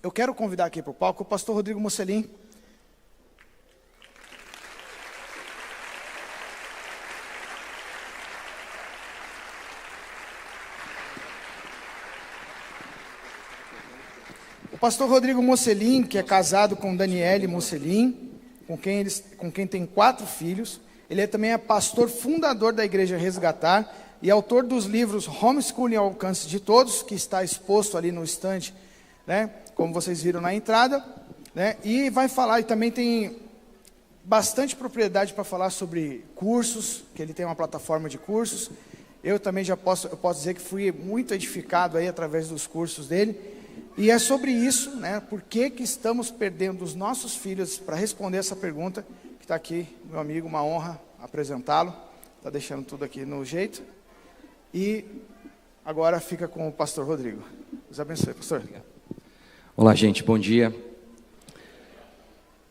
eu quero convidar aqui para o palco o pastor Rodrigo Mocelin. O pastor Rodrigo Mocelin, que é casado com Daniele Mocelin, com quem tem 4 filhos. Ele também é pastor fundador da Igreja Resgatar e autor dos livros Homeschooling ao Alcance de Todos, que está exposto ali no estande, né, como vocês viram na entrada, né, e vai falar, e também tem bastante propriedade para falar sobre cursos, que ele tem uma plataforma de cursos. Eu também eu posso dizer que fui muito edificado aí através dos cursos dele. E é sobre isso, né, por que estamos perdendo os nossos filhos, para responder essa pergunta, que está aqui, meu amigo, uma honra apresentá-lo, está deixando tudo aqui no jeito. E agora fica com o pastor Rodrigo. Deus abençoe, pastor. Olá, gente, bom dia.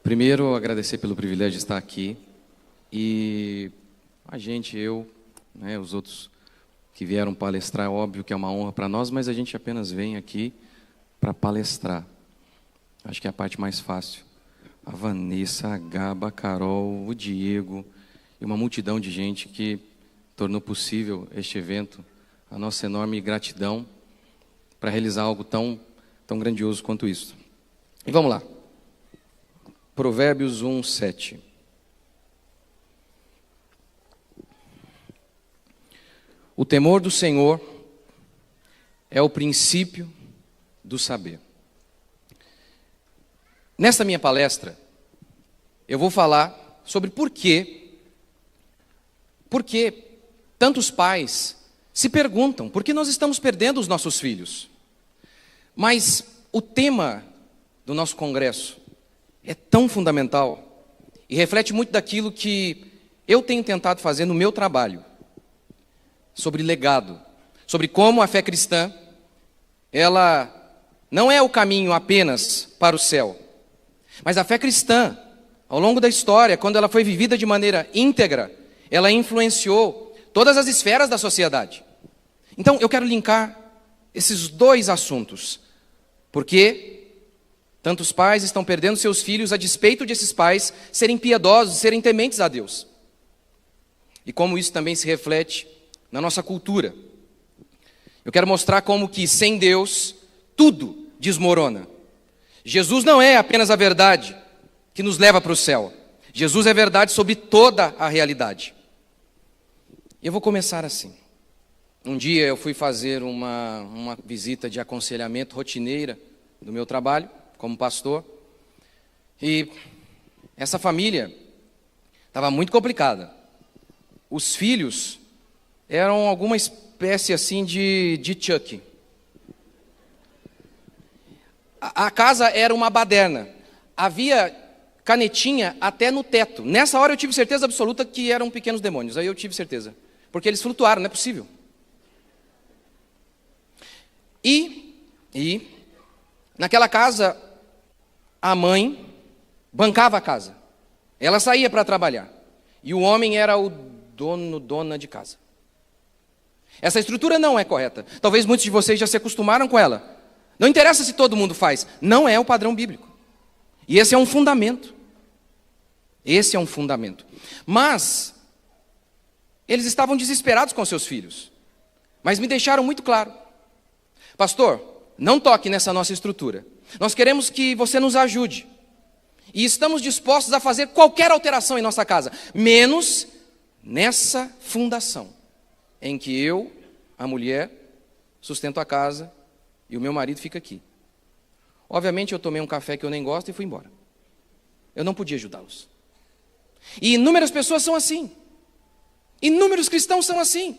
Primeiro, agradecer pelo privilégio de estar aqui. E a gente, eu, né, os outros que vieram palestrar, é óbvio que é uma honra para nós, mas a gente apenas vem aqui para palestrar. Acho que é a parte mais fácil. A Vanessa, a Gaba, a Carol, o Diego e uma multidão de gente que tornou possível este evento. A nossa enorme gratidão para realizar algo tão grandioso quanto isso. E vamos lá. Provérbios 1:7. O temor do Senhor é o princípio do saber. Nesta minha palestra, eu vou falar sobre por que tantos pais se perguntam por que nós estamos perdendo os nossos filhos. Mas o tema do nosso congresso é tão fundamental e reflete muito daquilo que eu tenho tentado fazer no meu trabalho, sobre legado, sobre como a fé cristã, ela não é o caminho apenas para o céu, mas a fé cristã, ao longo da história, quando ela foi vivida de maneira íntegra, ela influenciou todas as esferas da sociedade. Então, eu quero linkar esses dois assuntos, porque tantos pais estão perdendo seus filhos a despeito de esses pais serem piedosos, serem tementes a Deus. E como isso também se reflete na nossa cultura. Eu quero mostrar como que sem Deus tudo desmorona. Jesus não é apenas a verdade que nos leva para o céu. Jesus é verdade sobre toda a realidade. Eu vou começar assim. Um dia eu fui fazer uma visita de aconselhamento rotineira do meu trabalho como pastor. E essa família estava muito complicada. Os filhos eram alguma espécie assim de Chuck. A casa era uma baderna. Havia canetinha até no teto. Nessa hora eu tive certeza absoluta que eram pequenos demônios. Aí eu tive certeza. Porque eles flutuaram, não é possível. E naquela casa, a mãe bancava a casa. Ela saía para trabalhar. E o homem era o dona de casa. Essa estrutura não é correta. Talvez muitos de vocês já se acostumaram com ela. Não interessa se todo mundo faz. Não é o padrão bíblico. E esse é um fundamento. Esse é um fundamento. Mas eles estavam desesperados com seus filhos. Mas me deixaram muito claro. Pastor, não toque nessa nossa estrutura. Nós queremos que você nos ajude. E estamos dispostos a fazer qualquer alteração em nossa casa, menos nessa fundação, em que eu, a mulher, sustento a casa e o meu marido fica aqui. Obviamente eu tomei um café que eu nem gosto e fui embora. Eu não podia ajudá-los. E inúmeras pessoas são assim. Inúmeros cristãos são assim.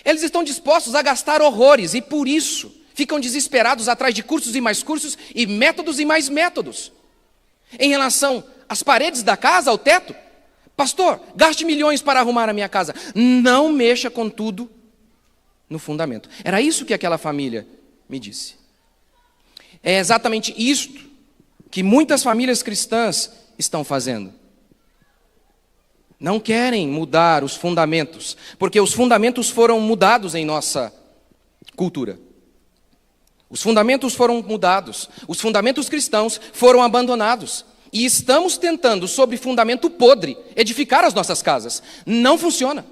Eles estão dispostos a gastar horrores e por isso ficam desesperados atrás de cursos e métodos e mais métodos. Em relação às paredes da casa, ao teto, pastor, gaste milhões para arrumar a minha casa. Não mexa com tudo no fundamento. Era isso que aquela família me disse. É exatamente isto que muitas famílias cristãs estão fazendo. Não querem mudar os fundamentos, porque os fundamentos foram mudados em nossa cultura. Os fundamentos foram mudados, os fundamentos cristãos foram abandonados. E estamos tentando, sobre fundamento podre, edificar as nossas casas. Não funciona.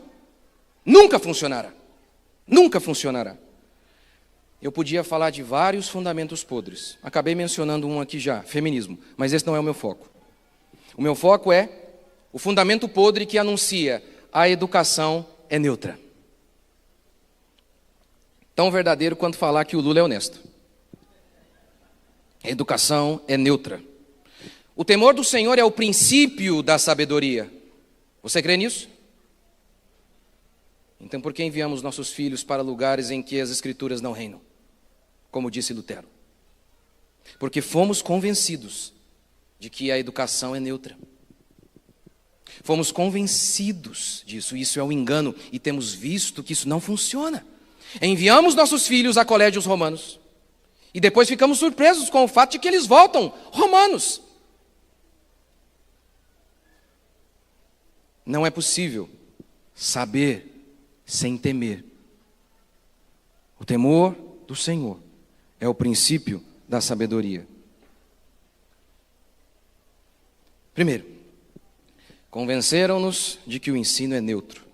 Nunca funcionará. Nunca funcionará. Eu podia falar de vários fundamentos podres. Acabei mencionando um aqui já, feminismo. Mas esse não é o meu foco. O meu foco é o fundamento podre que anuncia a educação é neutra. Tão verdadeiro quanto falar que o Lula é honesto. A educação é neutra. O temor do Senhor é o princípio da sabedoria. Você crê nisso? Então por que enviamos nossos filhos para lugares em que as Escrituras não reinam? Como disse Lutero. Porque fomos convencidos de que a educação é neutra. Fomos convencidos disso, isso é um engano, e temos visto que isso não funciona. Enviamos nossos filhos a colégios romanos, e depois ficamos surpresos com o fato de que eles voltam romanos. Não é possível saber sem temer. O temor do Senhor é o princípio da sabedoria. Primeiro, convenceram-nos de que o ensino é neutro.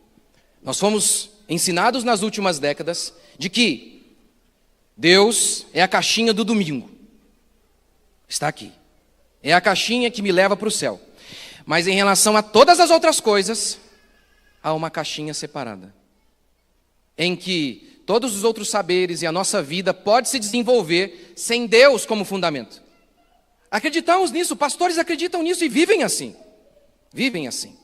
Nós fomos ensinados nas últimas décadas de que Deus é a caixinha do domingo. Está aqui. É a caixinha que me leva para o céu. Mas em relação a todas as outras coisas, há uma caixinha separada, em que todos os outros saberes e a nossa vida pode se desenvolver sem Deus como fundamento. Acreditamos nisso, pastores acreditam nisso e vivem assim. Vivem assim.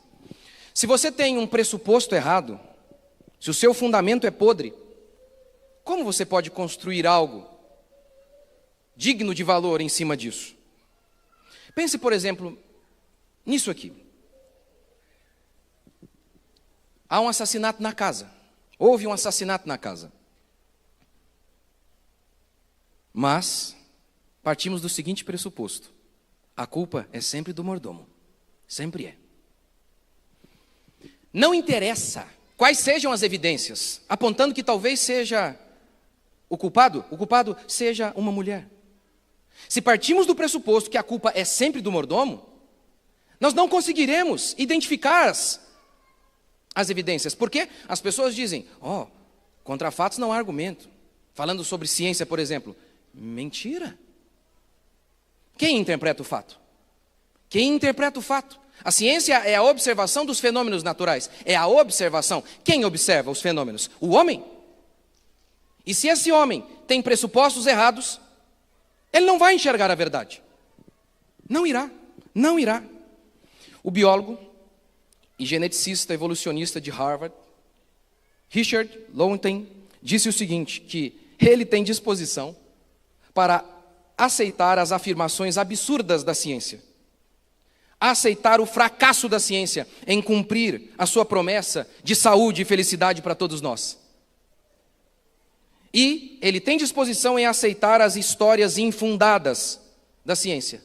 Se você tem um pressuposto errado, se o seu fundamento é podre, como você pode construir algo digno de valor em cima disso? Pense, por exemplo, nisso aqui. Há um assassinato na casa. Houve um assassinato na casa. Mas partimos do seguinte pressuposto: a culpa é sempre do mordomo. Sempre é. Não interessa quais sejam as evidências, apontando que talvez seja o culpado seja uma mulher. Se partimos do pressuposto que a culpa é sempre do mordomo, nós não conseguiremos identificar as evidências. Porque as pessoas dizem, contra fatos não há argumento. Falando sobre ciência, por exemplo. Mentira. Quem interpreta o fato? Quem interpreta o fato? A ciência é a observação dos fenômenos naturais. É a observação. Quem observa os fenômenos? O homem. E se esse homem tem pressupostos errados, ele não vai enxergar a verdade. Não irá. Não irá. O biólogo e geneticista evolucionista de Harvard, Richard Lewontin, disse o seguinte, que ele tem disposição para aceitar as afirmações absurdas da ciência, aceitar o fracasso da ciência em cumprir a sua promessa de saúde e felicidade para todos nós. E ele tem disposição em aceitar as histórias infundadas da ciência.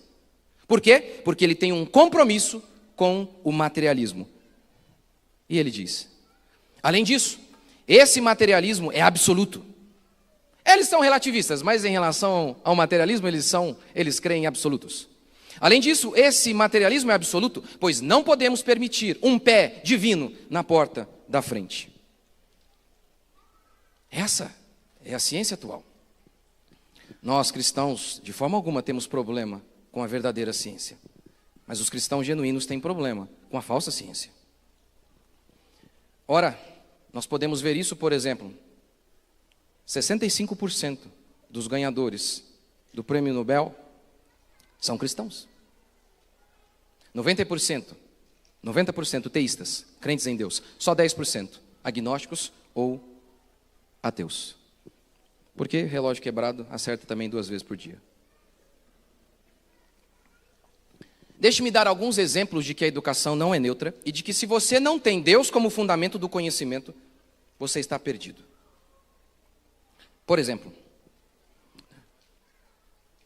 Por quê? Porque ele tem um compromisso com o materialismo. E ele diz, além disso, esse materialismo é absoluto. Eles são relativistas, mas em relação ao materialismo, eles creem em absolutos. Além disso, esse materialismo é absoluto, pois não podemos permitir um pé divino na porta da frente. Essa é a ciência atual. Nós, cristãos, de forma alguma temos problema com a verdadeira ciência. Mas os cristãos genuínos têm problema com a falsa ciência. Ora, nós podemos ver isso, por exemplo, 65% dos ganhadores do Prêmio Nobel são cristãos. 90% teístas, crentes em Deus. Só 10% agnósticos ou ateus. Porque relógio quebrado acerta também 2 vezes por dia. Deixe-me dar alguns exemplos de que a educação não é neutra e de que se você não tem Deus como fundamento do conhecimento, você está perdido. Por exemplo,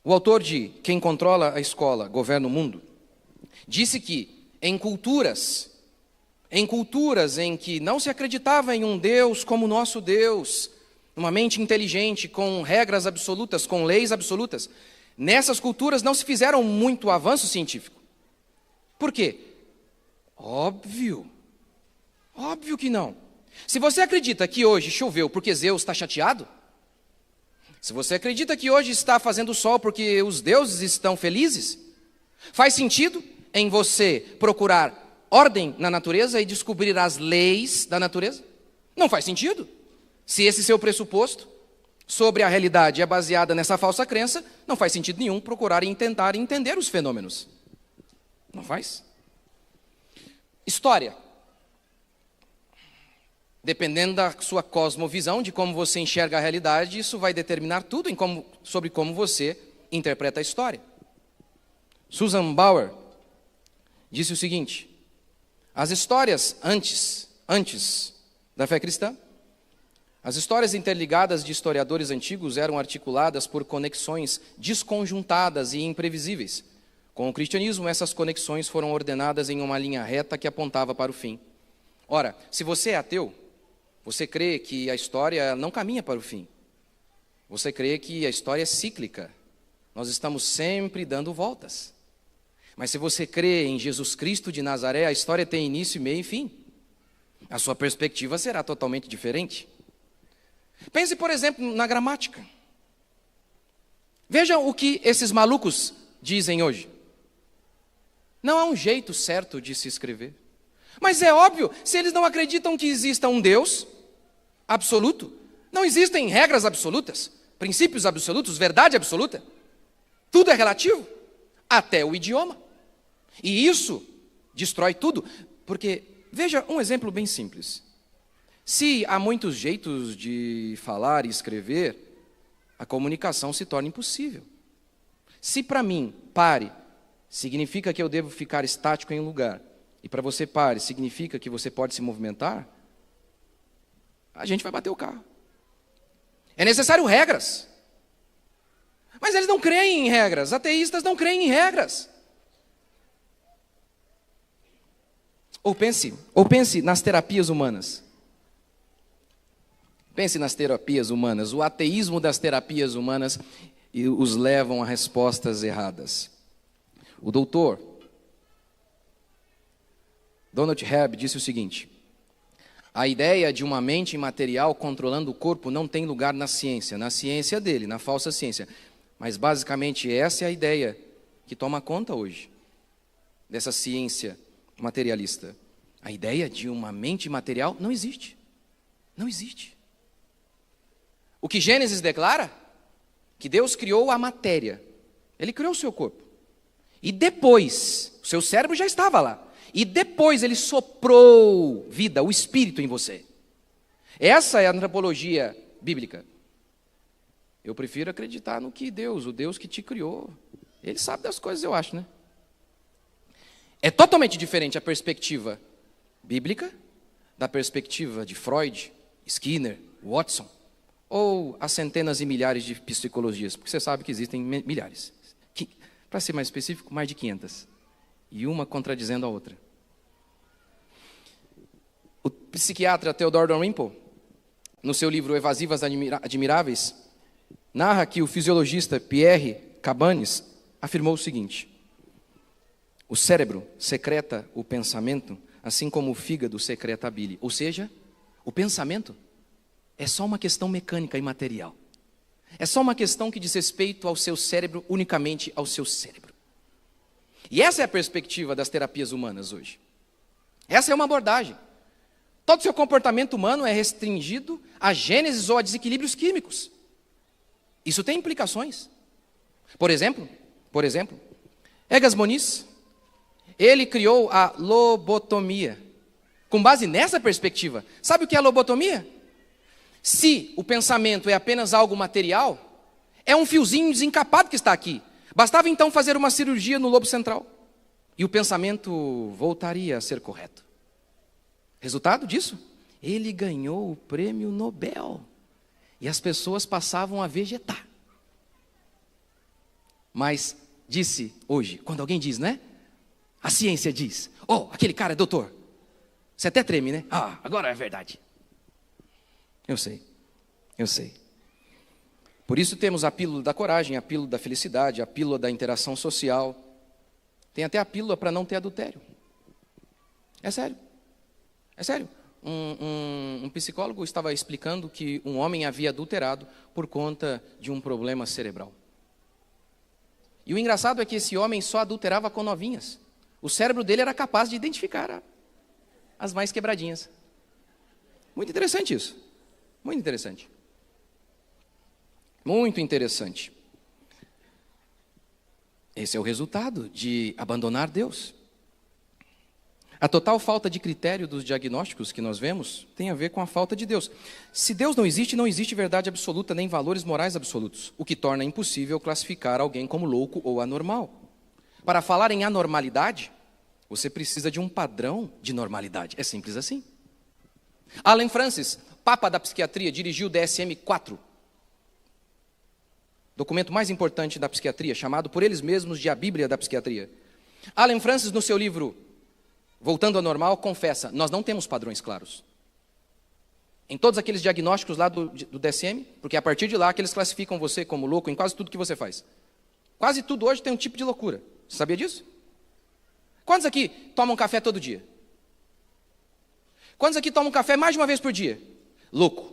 o autor de Quem Controla a Escola, Governa o Mundo, disse que em culturas em que não se acreditava em um Deus como o nosso Deus, uma mente inteligente, com regras absolutas, com leis absolutas. Nessas culturas não se fizeram muito avanço científico. Por quê? Óbvio que não. Se você acredita que hoje choveu porque Zeus está chateado, se você acredita que hoje está fazendo sol porque os deuses estão felizes, faz sentido em você procurar ordem na natureza e descobrir as leis da natureza? Não faz sentido. Se esse seu pressuposto sobre a realidade é baseada nessa falsa crença, não faz sentido nenhum procurar e tentar entender os fenômenos. Não faz. História. Dependendo da sua cosmovisão, de como você enxerga a realidade, isso vai determinar tudo sobre como você interpreta a história. Susan Bauer disse o seguinte: as histórias antes da fé cristã, as histórias interligadas de historiadores antigos eram articuladas por conexões desconjuntadas e imprevisíveis. Com o cristianismo, essas conexões foram ordenadas em uma linha reta que apontava para o fim. Ora, se você é ateu, você crê que a história não caminha para o fim. Você crê que a história é cíclica. Nós estamos sempre dando voltas. Mas se você crê em Jesus Cristo de Nazaré, a história tem início, meio e fim. A sua perspectiva será totalmente diferente. Pense, por exemplo, na gramática. Veja o que esses malucos dizem hoje. Não há um jeito certo de se escrever. Mas é óbvio, se eles não acreditam que exista um Deus absoluto, não existem regras absolutas, princípios absolutos, verdade absoluta. Tudo é relativo, até o idioma. E isso destrói tudo, porque, veja um exemplo bem simples. Se há muitos jeitos de falar e escrever, a comunicação se torna impossível. Se para mim, pare, significa que eu devo ficar estático em um lugar, e para você pare, significa que você pode se movimentar, a gente vai bater o carro. É necessário regras. Mas eles não creem em regras. Ateístas não creem em regras. Ou pense nas terapias humanas. Pense nas terapias humanas. O ateísmo das terapias humanas os levam a respostas erradas. O doutor Donald Hebb disse o seguinte: a ideia de uma mente imaterial controlando o corpo não tem lugar na ciência dele, na falsa ciência. Mas basicamente essa é a ideia que toma conta hoje dessa ciência materialista. A ideia de uma mente imaterial não existe. Não existe. O que Gênesis declara? Que Deus criou a matéria. Ele criou o seu corpo. E depois, o seu cérebro já estava lá. E depois ele soprou vida, o espírito em você. Essa é a antropologia bíblica. Eu prefiro acreditar no que Deus, o Deus que te criou, ele sabe das coisas, eu acho, né? É totalmente diferente a perspectiva bíblica da perspectiva de Freud, Skinner, Watson, ou as centenas e milhares de psicologias, porque você sabe que existem milhares. Para ser mais específico, mais de 500. E uma contradizendo a outra. O psiquiatra Theodore Dalrymple, no seu livro Evasivas Admiráveis, narra que o fisiologista Pierre Cabanes afirmou o seguinte: o cérebro secreta o pensamento, assim como o fígado secreta a bile. Ou seja, o pensamento é só uma questão mecânica e material. É só uma questão que diz respeito ao seu cérebro, unicamente ao seu cérebro. E essa é a perspectiva das terapias humanas hoje. Essa é uma abordagem. Todo o seu comportamento humano é restringido a gênesis ou a desequilíbrios químicos. Isso tem implicações. Por exemplo, Egas Moniz, ele criou a lobotomia. Com base nessa perspectiva, sabe o que é a lobotomia? Se o pensamento é apenas algo material, é um fiozinho desencapado que está aqui. Bastava então fazer uma cirurgia no lobo central e o pensamento voltaria a ser correto. Resultado disso? Ele ganhou o prêmio Nobel e as pessoas passavam a vegetar. Mas disse hoje, quando alguém diz, né? A ciência diz: oh, aquele cara é doutor. Você até treme, né? Ah, agora é verdade. Eu sei. Eu sei. Por isso temos a pílula da coragem, a pílula da felicidade, a pílula da interação social. Tem até a pílula para não ter adultério. É sério. É sério. Um psicólogo estava explicando que um homem havia adulterado por conta de um problema cerebral. E o engraçado é que esse homem só adulterava com novinhas. O cérebro dele era capaz de identificar as mais quebradinhas. Muito interessante isso. Muito interessante. Muito interessante. Esse é o resultado de abandonar Deus. A total falta de critério dos diagnósticos que nós vemos tem a ver com a falta de Deus. Se Deus não existe verdade absoluta nem valores morais absolutos, o que torna impossível classificar alguém como louco ou anormal. Para falar em anormalidade, você precisa de um padrão de normalidade. É simples assim. Allen Francis, Papa da Psiquiatria, dirigiu o DSM-4, documento mais importante da psiquiatria, chamado por eles mesmos de a Bíblia da Psiquiatria. Allen Francis, no seu livro Voltando ao Normal, confessa: nós não temos padrões claros. Em todos aqueles diagnósticos lá do DSM, porque é a partir de lá que eles classificam você como louco em quase tudo que você faz. Quase tudo hoje tem um tipo de loucura. Você sabia disso? Quantos aqui tomam café todo dia? Quantos aqui tomam café mais de uma vez por dia? Louco.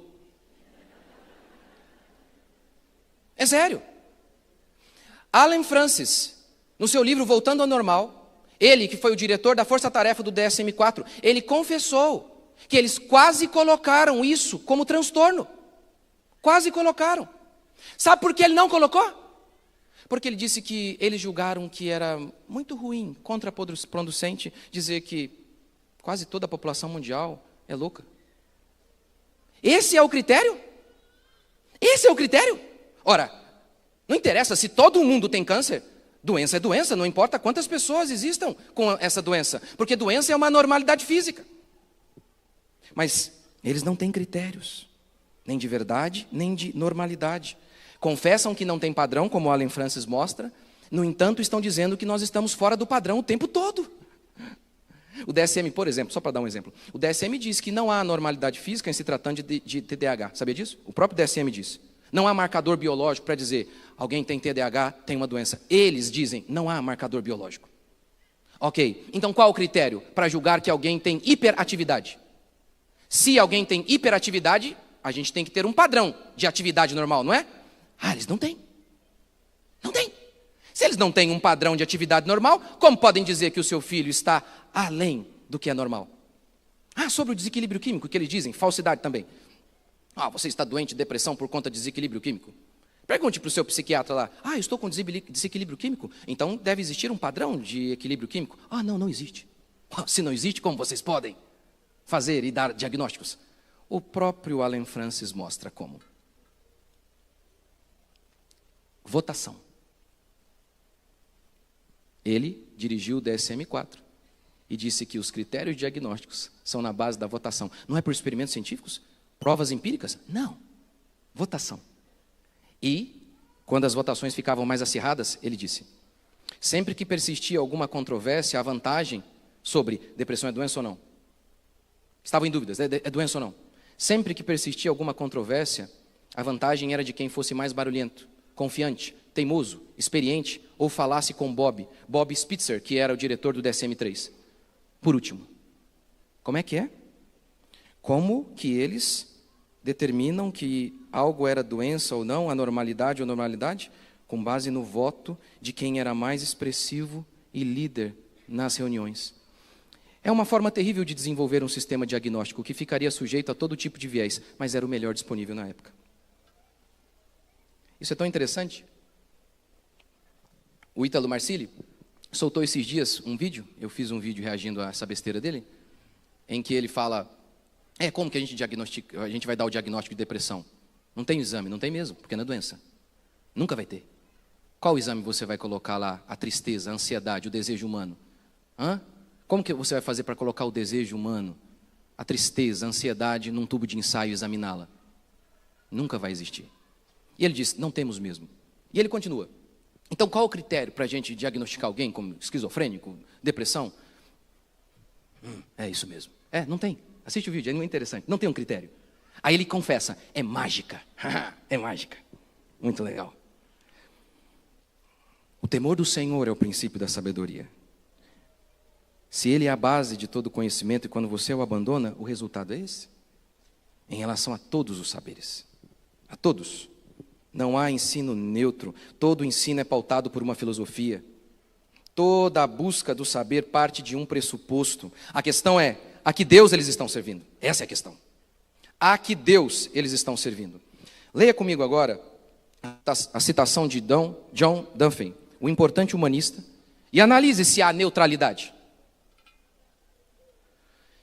É sério. Allen Francis, no seu livro Voltando ao Normal, ele, que foi o diretor da força-tarefa do DSM-4, ele confessou que eles quase colocaram isso como transtorno. Quase colocaram. Sabe por que ele não colocou? Porque ele disse que eles julgaram que era muito ruim, contraproducente, dizer que quase toda a população mundial é louca. Esse é o critério? Esse é o critério? Ora, não interessa se todo mundo tem câncer. Doença é doença, não importa quantas pessoas existam com essa doença, porque doença é uma anormalidade física. Mas eles não têm critérios, nem de verdade, nem de normalidade. Confessam que não tem padrão, como Allen Francis mostra, no entanto estão dizendo que nós estamos fora do padrão o tempo todo. O DSM, por exemplo, só para dar um exemplo, o DSM diz que não há anormalidade física em se tratando de TDAH, sabia disso? O próprio DSM diz. Não há marcador biológico para dizer alguém tem TDAH, tem uma doença. Eles dizem, não há marcador biológico. Ok, então qual o critério para julgar que alguém tem hiperatividade? Se alguém tem hiperatividade, a gente tem que ter um padrão de atividade normal, não é? Ah, eles não têm. Não têm. Se eles não têm um padrão de atividade normal, como podem dizer que o seu filho está além do que é normal? Ah, sobre o desequilíbrio químico que eles dizem, falsidade também. Ah, você está doente de depressão por conta de desequilíbrio químico? Pergunte para o seu psiquiatra lá. Ah, eu estou com desequilíbrio químico? Então deve existir um padrão de equilíbrio químico? Ah, não existe. Se não existe, como vocês podem fazer e dar diagnósticos? O próprio Allen Francis mostra como. Votação. Ele dirigiu o DSM-4 e disse que os critérios diagnósticos são na base da votação. Não é por experimentos científicos? Provas empíricas? Não. Votação. E, quando as votações ficavam mais acirradas, ele disse: sempre que persistia alguma controvérsia, a vantagem sobre depressão é doença ou não? Estavam em dúvidas, é doença ou não? Sempre que persistia alguma controvérsia, a vantagem era de quem fosse mais barulhento, confiante, teimoso, experiente, ou falasse com Bob Spitzer, que era o diretor do DSM-3. Por último, como é que é? Como que eles determinam que algo era doença ou não, anormalidade ou normalidade? Com base no voto de quem era mais expressivo e líder nas reuniões. É uma forma terrível de desenvolver um sistema diagnóstico que ficaria sujeito a todo tipo de viés, mas era o melhor disponível na época. Isso é tão interessante. O Ítalo Marcilli soltou esses dias um vídeo, eu fiz um vídeo reagindo a essa besteira dele, em que ele fala, como que a gente vai dar o diagnóstico de depressão? Não tem exame, não tem mesmo, porque não é doença. Nunca vai ter. Qual exame você vai colocar lá a tristeza, a ansiedade, o desejo humano? Como que você vai fazer para colocar o desejo humano, a tristeza, a ansiedade num tubo de ensaio e examiná-la? Nunca vai existir. E ele diz, não temos mesmo. E ele continua. Então qual o critério para a gente diagnosticar alguém como esquizofrênico, depressão? É isso mesmo. Não tem. Assiste o vídeo, é muito interessante. Não tem um critério. Aí ele confessa, é mágica. É mágica. Muito legal. O temor do Senhor é o princípio da sabedoria. Se ele é a base de todo conhecimento e quando você o abandona, o resultado é esse. Em relação a todos os saberes. A todos. Não há ensino neutro. Todo ensino é pautado por uma filosofia. Toda a busca do saber parte de um pressuposto. A questão é, a que Deus eles estão servindo? Essa é a questão. A que Deus eles estão servindo? Leia comigo agora a citação de John Dunphy, o importante humanista, e analise se há neutralidade.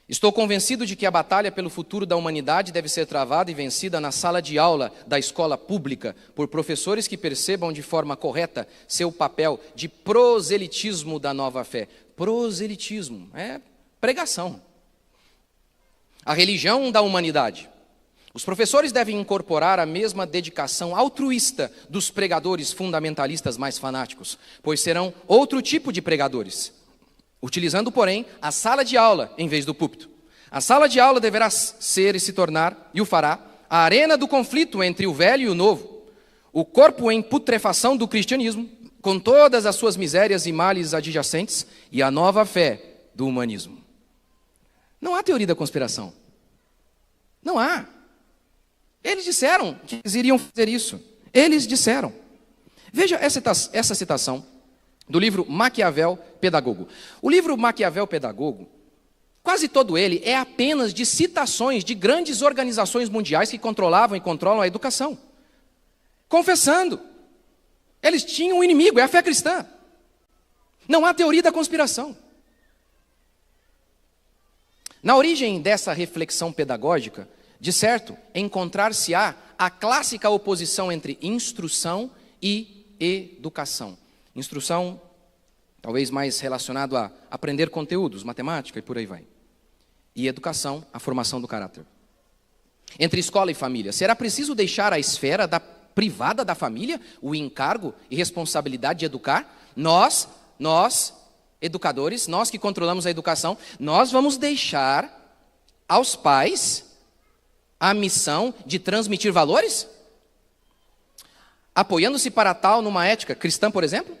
Estou convencido de que a batalha pelo futuro da humanidade deve ser travada e vencida na sala de aula da escola pública por professores que percebam de forma correta seu papel de proselitismo da nova fé. Proselitismo é pregação. A religião da humanidade. Os professores devem incorporar a mesma dedicação altruísta dos pregadores fundamentalistas mais fanáticos, pois serão outro tipo de pregadores. Utilizando, porém, a sala de aula em vez do púlpito. A sala de aula deverá ser e se tornar, e o fará, a arena do conflito entre o velho e o novo, o corpo em putrefação do cristianismo, com todas as suas misérias e males adjacentes, e a nova fé do humanismo. Não há teoria da conspiração. Não há. Eles disseram que eles iriam fazer isso. Eles disseram. Veja essa citação do livro Maquiavel Pedagogo. O livro Maquiavel Pedagogo, quase todo ele é apenas de citações de grandes organizações mundiais que controlavam e controlam a educação. Confessando. Eles tinham um inimigo, é a fé cristã. Não há teoria da conspiração. Na origem dessa reflexão pedagógica, de certo, encontrar-se-á a clássica oposição entre instrução e educação. Instrução, talvez mais relacionado a aprender conteúdos, matemática e por aí vai. E educação, a formação do caráter. Entre escola e família, será preciso deixar a esfera privada da família o encargo e responsabilidade de educar? Nós, educadores, nós que controlamos a educação, nós vamos deixar aos pais a missão de transmitir valores? Apoiando-se para tal numa ética cristã, por exemplo?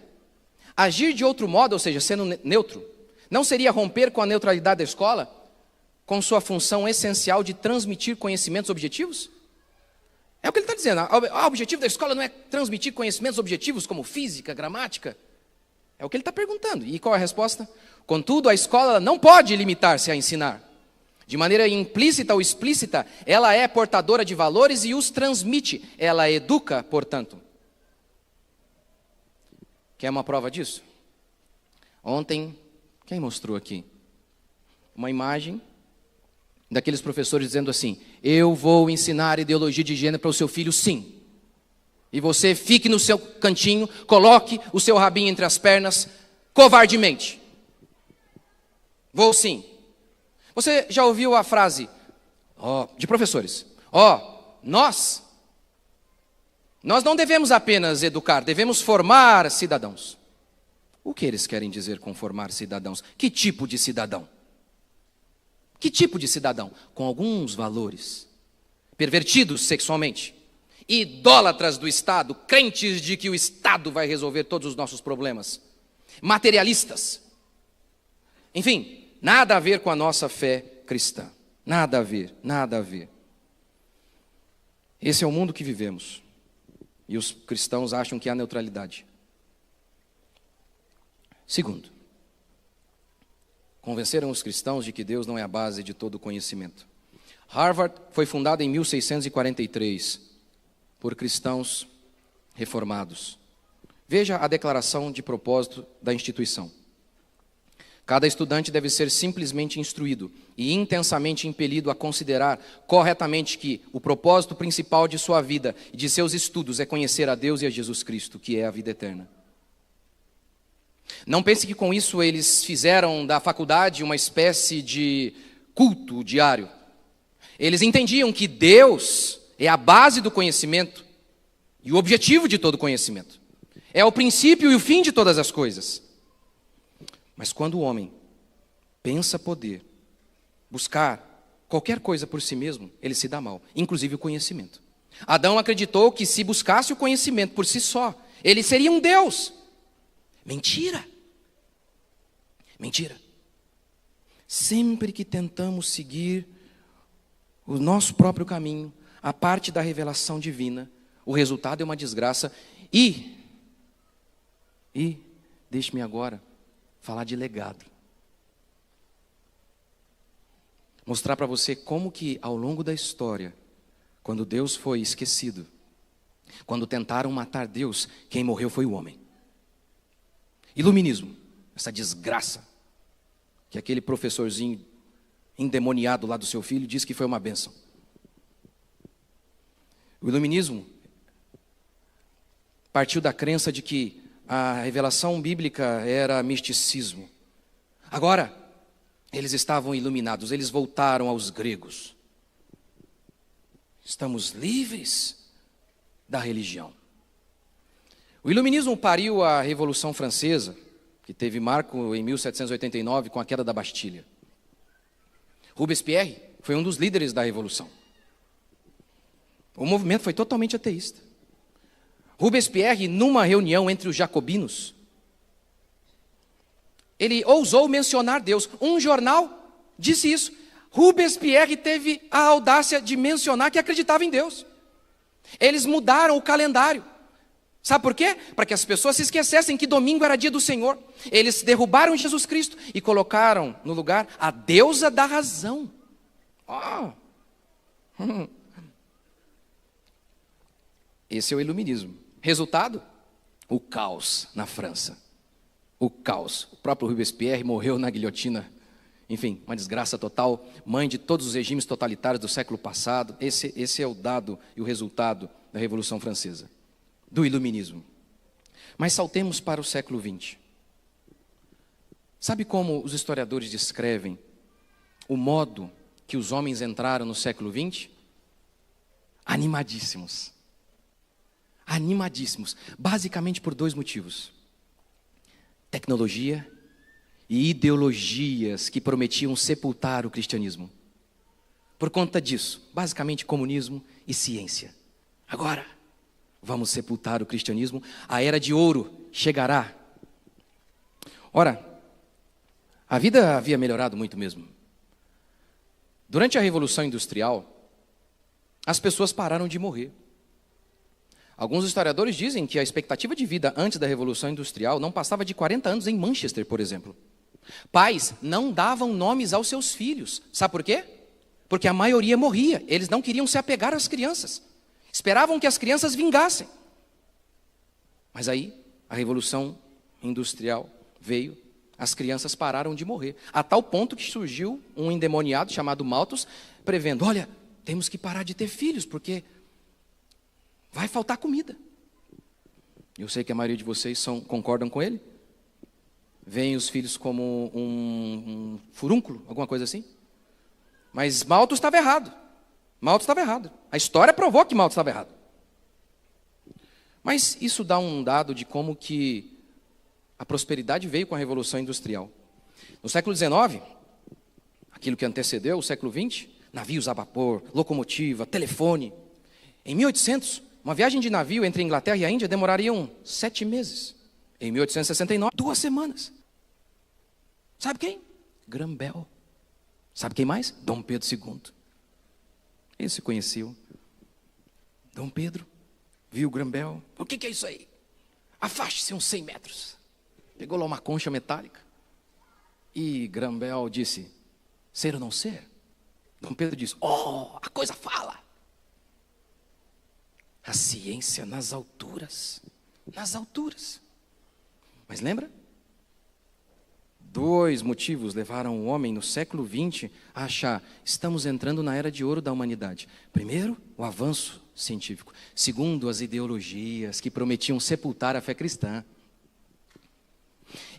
Agir de outro modo, ou seja, sendo neutro, não seria romper com a neutralidade da escola, com sua função essencial de transmitir conhecimentos objetivos? É o que ele está dizendo. O objetivo da escola não é transmitir conhecimentos objetivos como física, gramática. É o que ele está perguntando. E qual é a resposta? Contudo, a escola não pode limitar-se a ensinar. De maneira implícita ou explícita, ela é portadora de valores e os transmite. Ela educa, portanto. Quer uma prova disso? Ontem, quem mostrou aqui? Uma imagem daqueles professores dizendo assim: eu vou ensinar ideologia de gênero para o seu filho, sim. E você fique no seu cantinho, coloque o seu rabinho entre as pernas, covardemente. Vou sim. Você já ouviu a frase de professores? Nós não devemos apenas educar, devemos formar cidadãos. O que eles querem dizer com formar cidadãos? Que tipo de cidadão? Que tipo de cidadão? Com alguns valores, pervertidos sexualmente, idólatras do Estado, crentes de que o Estado vai resolver todos os nossos problemas, materialistas. Enfim, nada a ver com a nossa fé cristã. Nada a ver, nada a ver. Esse é o mundo que vivemos. E os cristãos acham que há neutralidade. Segundo, convenceram os cristãos de que Deus não é a base de todo conhecimento. Harvard foi fundada em 1643 por cristãos reformados. Veja a declaração de propósito da instituição. Cada estudante deve ser simplesmente instruído e intensamente impelido a considerar corretamente que o propósito principal de sua vida e de seus estudos é conhecer a Deus e a Jesus Cristo, que é a vida eterna. Não pense que com isso eles fizeram da faculdade uma espécie de culto diário. Eles entendiam que Deus é a base do conhecimento e o objetivo de todo conhecimento. É o princípio e o fim de todas as coisas. Mas quando o homem pensa poder buscar qualquer coisa por si mesmo, ele se dá mal, inclusive o conhecimento. Adão acreditou que se buscasse o conhecimento por si só, ele seria um Deus. Mentira. Mentira. Sempre que tentamos seguir o nosso próprio caminho, a parte da revelação divina, o resultado é uma desgraça. E deixe-me agora falar de legado. Mostrar para você como que ao longo da história, quando Deus foi esquecido, quando tentaram matar Deus, quem morreu foi o homem. Iluminismo, essa desgraça, que aquele professorzinho endemoniado lá do seu filho disse que foi uma bênção. O iluminismo partiu da crença de que a revelação bíblica era misticismo. Agora, eles estavam iluminados, eles voltaram aos gregos. Estamos livres da religião. O iluminismo pariu a Revolução Francesa, que teve marco em 1789 com a queda da Bastilha. Robespierre foi um dos líderes da Revolução. O movimento foi totalmente ateísta. Robespierre, numa reunião entre os jacobinos, ele ousou mencionar Deus. Um jornal disse isso. Robespierre teve a audácia de mencionar que acreditava em Deus. Eles mudaram o calendário. Sabe por quê? Para que as pessoas se esquecessem que domingo era dia do Senhor. Eles derrubaram Jesus Cristo e colocaram no lugar a deusa da razão. Esse é o iluminismo. Resultado? O caos na França. O caos. O próprio Robespierre morreu na guilhotina. Enfim, uma desgraça total. Mãe de todos os regimes totalitários do século passado. Esse é o dado e o resultado da Revolução Francesa. Do iluminismo. Mas saltemos para o século XX. Sabe como os historiadores descrevem o modo que os homens entraram no século XX? Animadíssimos. Animadíssimos. Basicamente por dois motivos. Tecnologia e ideologias que prometiam sepultar o cristianismo. Por conta disso, basicamente comunismo e ciência. Agora, vamos sepultar o cristianismo, a era de ouro chegará. Ora, a vida havia melhorado muito mesmo. Durante a Revolução Industrial, as pessoas pararam de morrer. Alguns historiadores dizem que a expectativa de vida antes da Revolução Industrial não passava de 40 anos em Manchester, por exemplo. Pais não davam nomes aos seus filhos. Sabe por quê? Porque a maioria morria. Eles não queriam se apegar às crianças. Esperavam que as crianças vingassem. Mas aí, a Revolução Industrial veio, as crianças pararam de morrer. A tal ponto que surgiu um endemoniado chamado Malthus, prevendo, olha, temos que parar de ter filhos, porque vai faltar comida. Eu sei que a maioria de vocês concordam com ele. Veem os filhos como um furúnculo, alguma coisa assim. Mas Malthus estava errado. Malthus estava errado. A história provou que Malthus estava errado. Mas isso dá um dado de como que a prosperidade veio com a Revolução Industrial. No século XIX, aquilo que antecedeu o século XX, navios a vapor, locomotiva, telefone. Em 1800, uma viagem de navio entre a Inglaterra e a Índia demoraria 7 meses. Em 1869, 2 semanas. Sabe quem? Graham Bell. Sabe quem mais? Dom Pedro II. Eles se conheciam. Dom Pedro viu Graham Bell. O que é isso aí? Afaste-se uns 100 metros. Pegou lá uma concha metálica. E Graham Bell disse, ser ou não ser? Dom Pedro disse, a coisa fala. A ciência nas alturas. Nas alturas. Mas lembra? 2 motivos levaram o homem no século XX a achar, estamos entrando na era de ouro da humanidade. Primeiro, o avanço científico. Segundo, as ideologias que prometiam sepultar a fé cristã.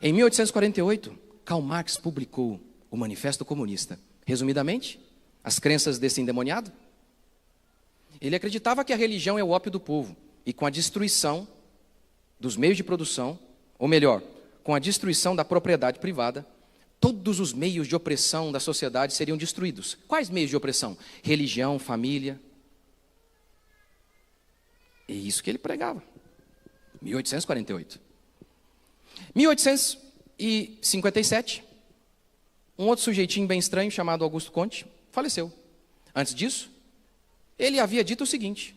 Em 1848, Karl Marx publicou o Manifesto Comunista. Resumidamente, as crenças desse endemoniado. Ele acreditava que a religião é o ópio do povo e com a destruição dos meios de produção, ou melhor, com a destruição da propriedade privada, todos os meios de opressão da sociedade seriam destruídos. Quais meios de opressão? Religião, família. É isso que ele pregava. 1848. 1857, um outro sujeitinho bem estranho, chamado Augusto Comte, faleceu. Antes disso, ele havia dito o seguinte: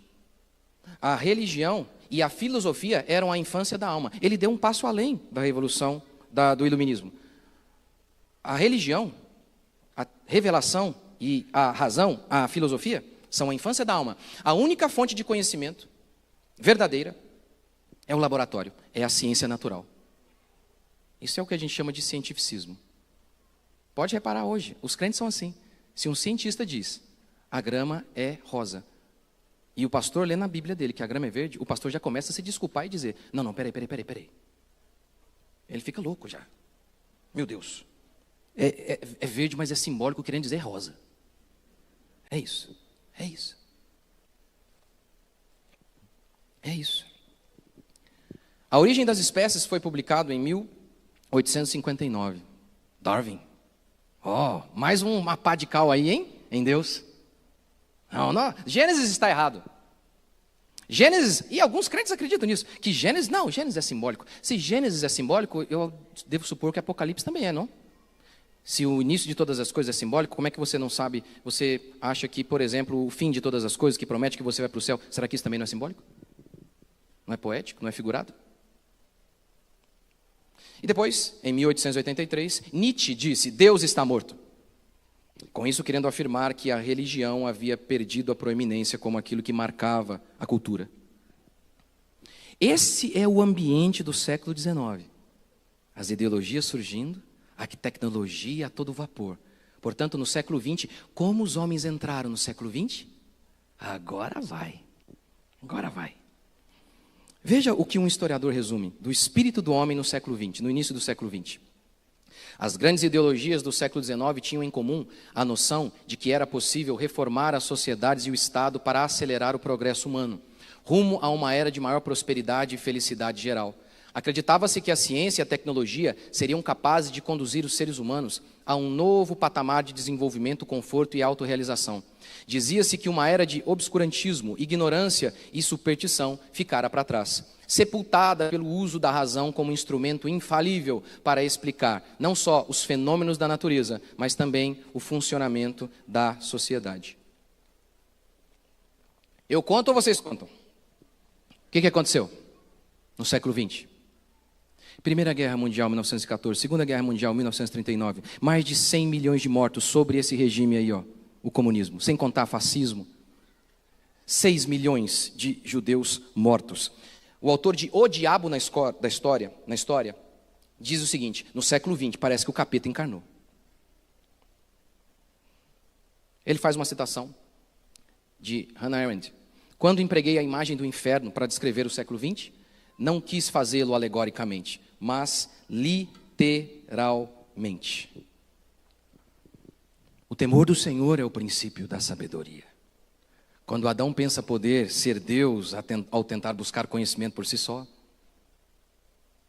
a religião e a filosofia eram a infância da alma. Ele deu um passo além da revolução do iluminismo. A religião, a revelação e a razão, a filosofia, são a infância da alma. A única fonte de conhecimento verdadeira é o laboratório, é a ciência natural. Isso é o que a gente chama de cientificismo. Pode reparar hoje, os crentes são assim. Se um cientista diz, a grama é rosa, e o pastor lê na Bíblia dele que a grama é verde, o pastor já começa a se desculpar e dizer, não, peraí. Ele fica louco já. Meu Deus. É verde, mas é simbólico, querendo dizer rosa. É isso. A Origem das Espécies foi publicado em 1859. Darwin. Mais uma pá de cal aí, hein? Em Deus. Não. Gênesis está errado. Gênesis, e alguns crentes acreditam nisso, que Gênesis é simbólico. Se Gênesis é simbólico, eu devo supor que Apocalipse também é, não? Se o início de todas as coisas é simbólico, como é que você não sabe, você acha que, por exemplo, o fim de todas as coisas, que promete que você vai para o céu, será que isso também não é simbólico? Não é poético? Não é figurado? E depois, em 1883, Nietzsche disse, Deus está morto. Com isso, querendo afirmar que a religião havia perdido a proeminência como aquilo que marcava a cultura. Esse é o ambiente do século XIX. As ideologias surgindo, a tecnologia a todo vapor. Portanto, no século XX, como os homens entraram no século XX? Agora vai. Veja o que um historiador resume do espírito do homem no século XX, no início do século XX. As grandes ideologias do século XIX tinham em comum a noção de que era possível reformar as sociedades e o Estado para acelerar o progresso humano, rumo a uma era de maior prosperidade e felicidade geral. Acreditava-se que a ciência e a tecnologia seriam capazes de conduzir os seres humanos a um novo patamar de desenvolvimento, conforto e autorrealização. Dizia-se que uma era de obscurantismo, ignorância e superstição ficara para trás, sepultada pelo uso da razão como instrumento infalível para explicar não só os fenômenos da natureza, mas também o funcionamento da sociedade. Eu conto ou vocês contam? O que aconteceu no século XX? Primeira Guerra Mundial, 1914. Segunda Guerra Mundial, 1939. Mais de 100 milhões de mortos sobre esse regime aí, o comunismo. Sem contar fascismo. 6 milhões de judeus mortos. O autor de O Diabo na História, diz o seguinte, no século XX, parece que o capeta encarnou. Ele faz uma citação de Hannah Arendt. Quando empreguei a imagem do inferno para descrever o século XX, não quis fazê-lo alegoricamente, mas literalmente. O temor do Senhor é o princípio da sabedoria. Quando Adão pensa poder ser Deus ao tentar buscar conhecimento por si só,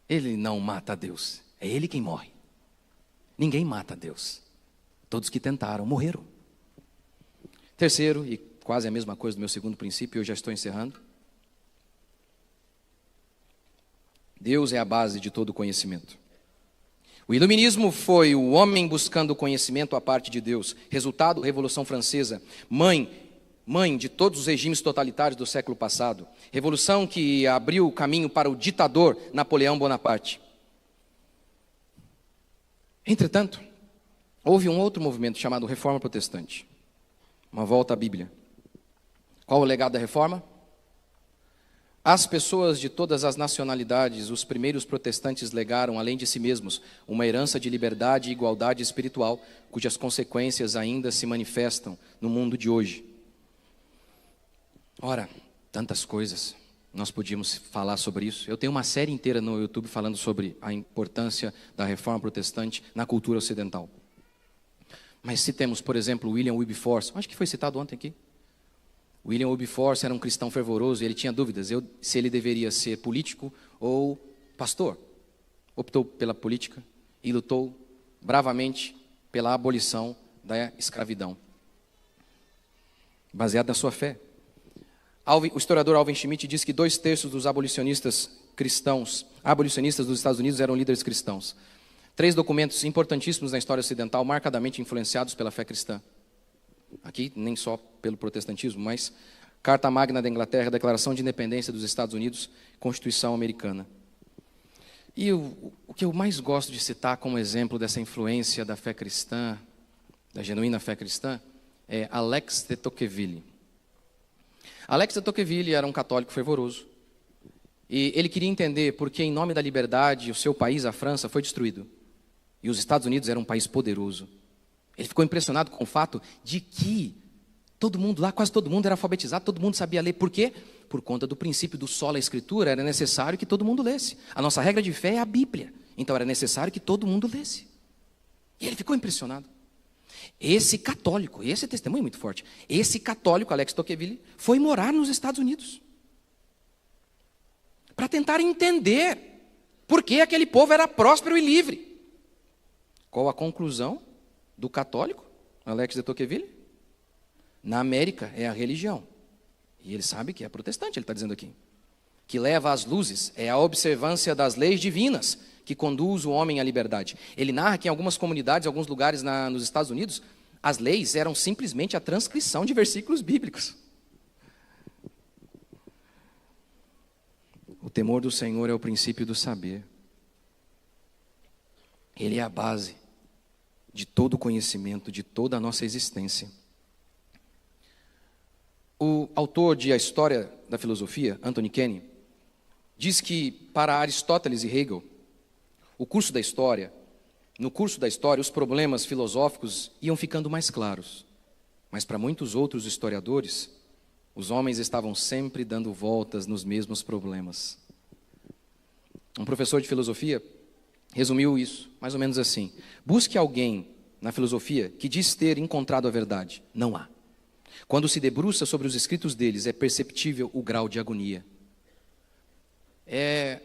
ele não mata Deus, é ele quem morre. Ninguém mata Deus. Todos que tentaram morreram. Terceiro, e quase a mesma coisa do meu segundo princípio, eu já estou encerrando. Deus é a base de todo conhecimento. O iluminismo foi o homem buscando conhecimento à parte de Deus. Resultado, Revolução Francesa, mãe de todos os regimes totalitários do século passado. Revolução que abriu o caminho para o ditador Napoleão Bonaparte. Entretanto, houve um outro movimento chamado Reforma Protestante. Uma volta à Bíblia. Qual o legado da Reforma? Às pessoas de todas as nacionalidades, os primeiros protestantes legaram, além de si mesmos, uma herança de liberdade e igualdade espiritual, cujas consequências ainda se manifestam no mundo de hoje. Ora, tantas coisas, nós podíamos falar sobre isso. Eu tenho uma série inteira no YouTube falando sobre a importância da Reforma Protestante na cultura ocidental. Mas se temos, por exemplo, William Wilberforce, acho que foi citado ontem aqui. William Wilberforce era um cristão fervoroso e ele tinha dúvidas se ele deveria ser político ou pastor. Optou pela política e lutou bravamente pela abolição da escravidão, baseado na sua fé. O historiador Alvin Schmidt diz que 2/3 dos abolicionistas dos Estados Unidos eram líderes cristãos. 3 documentos importantíssimos na história ocidental, marcadamente influenciados pela fé cristã. Aqui, nem só pelo protestantismo, mas Carta Magna da Inglaterra, Declaração de Independência dos Estados Unidos, Constituição Americana. E o que eu mais gosto de citar como exemplo dessa influência da fé cristã, da genuína fé cristã, é Alex de Tocqueville. Alex de Tocqueville era um católico fervoroso. E ele queria entender por que, em nome da liberdade, o seu país, a França, foi destruído. E os Estados Unidos eram um país poderoso. Ele ficou impressionado com o fato de que todo mundo lá, quase todo mundo era alfabetizado, todo mundo sabia ler. Por quê? Por conta do princípio do sola escritura, era necessário que todo mundo lesse. A nossa regra de fé é a Bíblia. Então era necessário que todo mundo lesse. E ele ficou impressionado. Esse católico, esse testemunho é muito forte, esse católico, Alex Tocqueville, foi morar nos Estados Unidos para tentar entender por que aquele povo era próspero e livre. Qual a conclusão do católico, Alex de Tocqueville? Na América é a religião. E ele sabe que é protestante, ele está dizendo aqui. Que leva às luzes é a observância das leis divinas que conduz o homem à liberdade. Ele narra que em algumas comunidades, em alguns lugares nos Estados Unidos, as leis eram simplesmente a transcrição de versículos bíblicos. O temor do Senhor é o princípio do saber. Ele é a base de todo o conhecimento, de toda a nossa existência. O autor de A História da Filosofia, Anthony Kenny, diz que para Aristóteles e Hegel, no curso da história, os problemas filosóficos iam ficando mais claros. Mas para muitos outros historiadores, os homens estavam sempre dando voltas nos mesmos problemas. Um professor de filosofia resumiu isso, mais ou menos assim: busque alguém na filosofia que diz ter encontrado a verdade. Não há. Quando se debruça sobre os escritos deles, é perceptível o grau de agonia. É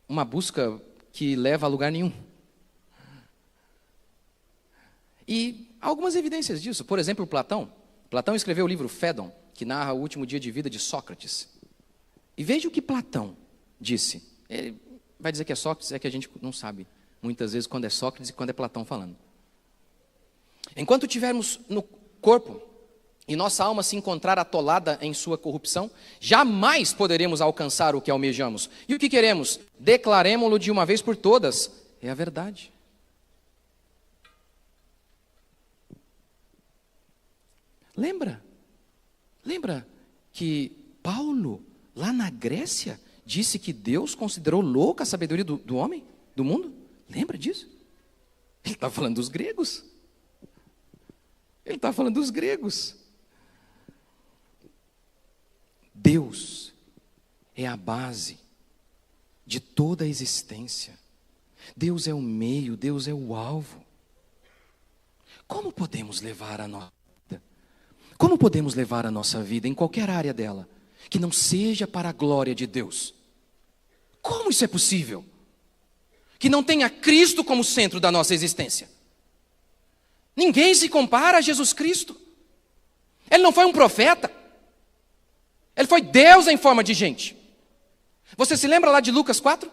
uma busca que leva a lugar nenhum. E há algumas evidências disso. Por exemplo, Platão. Platão escreveu o livro Fédon, que narra o último dia de vida de Sócrates. E veja o que Platão disse. Ele vai dizer que é Sócrates, é que a gente não sabe muitas vezes quando é Sócrates e quando é Platão falando. Enquanto tivermos no corpo e nossa alma se encontrar atolada em sua corrupção, jamais poderemos alcançar o que almejamos. E o que queremos? Declaremo-lo de uma vez por todas. É a verdade. Lembra que Paulo, lá na Grécia, disse que Deus considerou louca a sabedoria do homem, do mundo? Lembra disso? Ele está falando dos gregos. Ele está falando dos gregos. Deus é a base de toda a existência. Deus é o meio, Deus é o alvo. Como podemos levar a nossa vida? Como podemos levar a nossa vida em qualquer área dela, que não seja para a glória de Deus? Como isso é possível? Que não tenha Cristo como centro da nossa existência. Ninguém se compara a Jesus Cristo. Ele não foi um profeta. Ele foi Deus em forma de gente. Você se lembra lá de Lucas 4?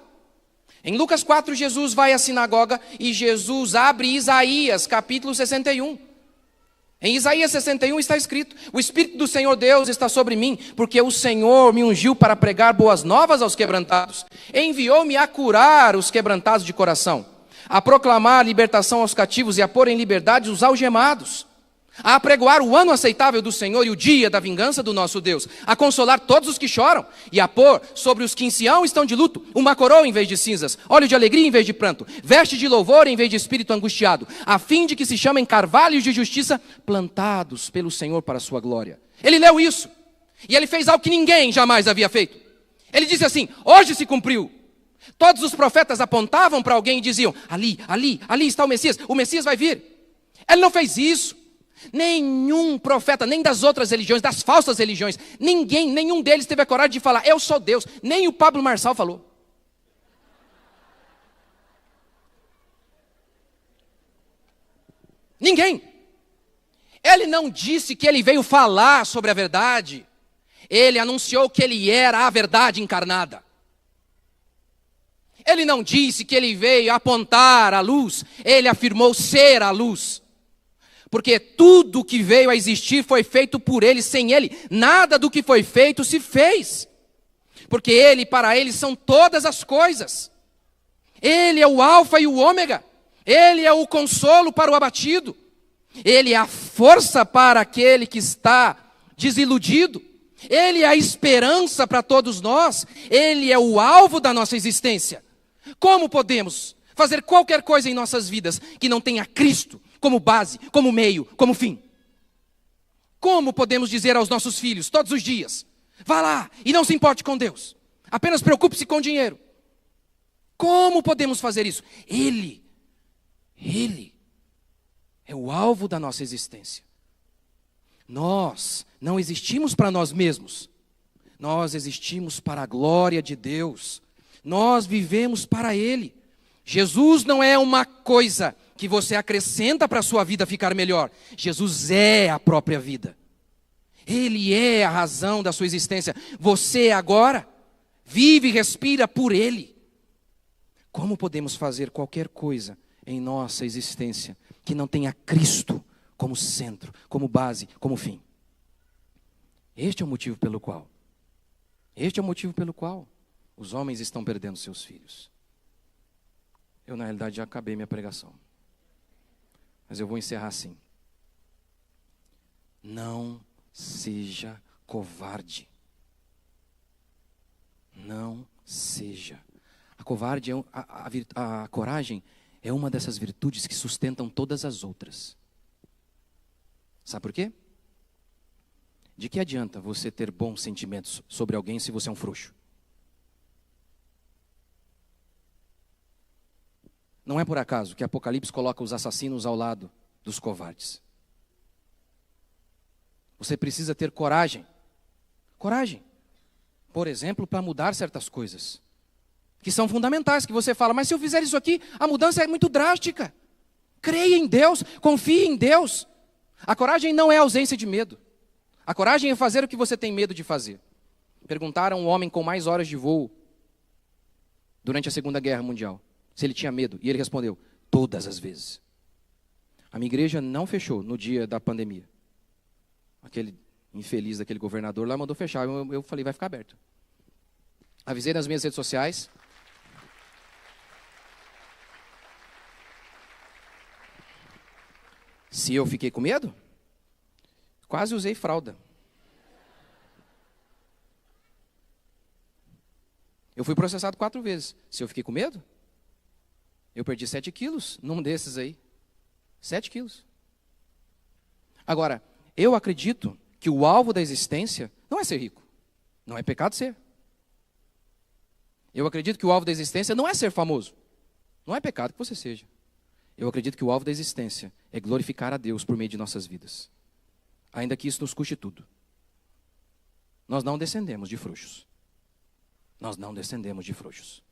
Em Lucas 4, Jesus vai à sinagoga e Jesus abre Isaías, capítulo 61. Em Isaías 61 está escrito: o Espírito do Senhor Deus está sobre mim, porque o Senhor me ungiu para pregar boas novas aos quebrantados. Enviou-me a curar os quebrantados de coração, a proclamar a libertação aos cativos e a pôr em liberdade os algemados, a apregoar o ano aceitável do Senhor e o dia da vingança do nosso Deus, a consolar todos os que choram e a pôr sobre os que em Sião estão de luto uma coroa em vez de cinzas, óleo de alegria em vez de pranto, veste de louvor em vez de espírito angustiado, a fim de que se chamem carvalhos de justiça plantados pelo Senhor para a sua glória. Ele leu isso e ele fez algo que ninguém jamais havia feito. Ele disse assim: hoje se cumpriu. Todos os profetas apontavam para alguém e diziam: ali está o Messias vai vir. Ele não fez isso. Nenhum profeta, nem das outras religiões, das falsas religiões, nenhum deles teve a coragem de falar: eu sou Deus. Nem o Pablo Marçal falou. Ninguém. Ele não disse que ele veio falar sobre a verdade. Ele anunciou que ele era a verdade encarnada. Ele não disse que ele veio apontar a luz. Ele afirmou ser a luz. Porque tudo que veio a existir foi feito por ele, sem ele. Nada do que foi feito se fez. Porque ele, para ele, são todas as coisas. Ele é o alfa e o ômega. Ele é o consolo para o abatido. Ele é a força para aquele que está desiludido. Ele é a esperança para todos nós. Ele é o alvo da nossa existência. Como podemos fazer qualquer coisa em nossas vidas que não tenha Cristo como base, como meio, como fim? Como podemos dizer aos nossos filhos todos os dias: vá lá e não se importe com Deus, apenas preocupe-se com dinheiro? Como podemos fazer isso? Ele é o alvo da nossa existência. Nós não existimos para nós mesmos. Nós existimos para a glória de Deus. Nós vivemos para Ele. Jesus não é uma coisa que você acrescenta para a sua vida ficar melhor. Jesus é a própria vida. Ele é a razão da sua existência. Você agora vive e respira por Ele. Como podemos fazer qualquer coisa em nossa existência que não tenha Cristo como centro, como base, como fim? Este é o motivo pelo qual os homens estão perdendo seus filhos. Eu, na realidade, já acabei minha pregação. Mas eu vou encerrar assim. Não seja covarde. Não seja. A coragem é uma dessas virtudes que sustentam todas as outras. Sabe por quê? De que adianta você ter bons sentimentos sobre alguém se você é um frouxo? Não é por acaso que Apocalipse coloca os assassinos ao lado dos covardes. Você precisa ter coragem. Coragem. Por exemplo, para mudar certas coisas que são fundamentais, que você fala: mas se eu fizer isso aqui, a mudança é muito drástica. Creia em Deus, confie em Deus. A coragem não é ausência de medo. A coragem é fazer o que você tem medo de fazer. Perguntaram a um homem com mais horas de voo durante a Segunda Guerra Mundial se ele tinha medo, e ele respondeu: todas as vezes. A minha igreja não fechou no dia da pandemia. Aquele infeliz daquele governador lá mandou fechar. Eu falei: vai ficar aberto. Avisei nas minhas redes sociais. Se eu fiquei com medo, quase usei fralda. Eu fui processado 4 vezes. Se eu fiquei com medo, eu perdi 7 quilos num desses aí. 7 quilos. Agora, eu acredito que o alvo da existência não é ser rico. Não é pecado ser. Eu acredito que o alvo da existência não é ser famoso. Não é pecado que você seja. Eu acredito que o alvo da existência é glorificar a Deus por meio de nossas vidas. Ainda que isso nos custe tudo. Nós não descendemos de frouxos. Nós não descendemos de frouxos.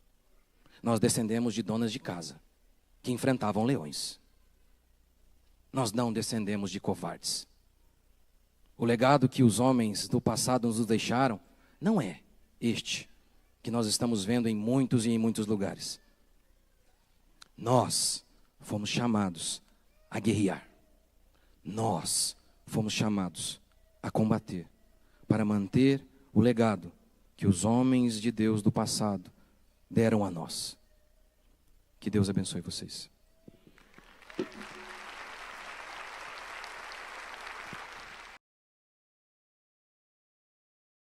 Nós descendemos de donas de casa que enfrentavam leões. Nós não descendemos de covardes. O legado que os homens do passado nos deixaram não é este que nós estamos vendo em muitos e em muitos lugares. Nós fomos chamados a guerrear. Nós fomos chamados a combater para manter o legado que os homens de Deus do passado deram a nós. Que Deus abençoe vocês.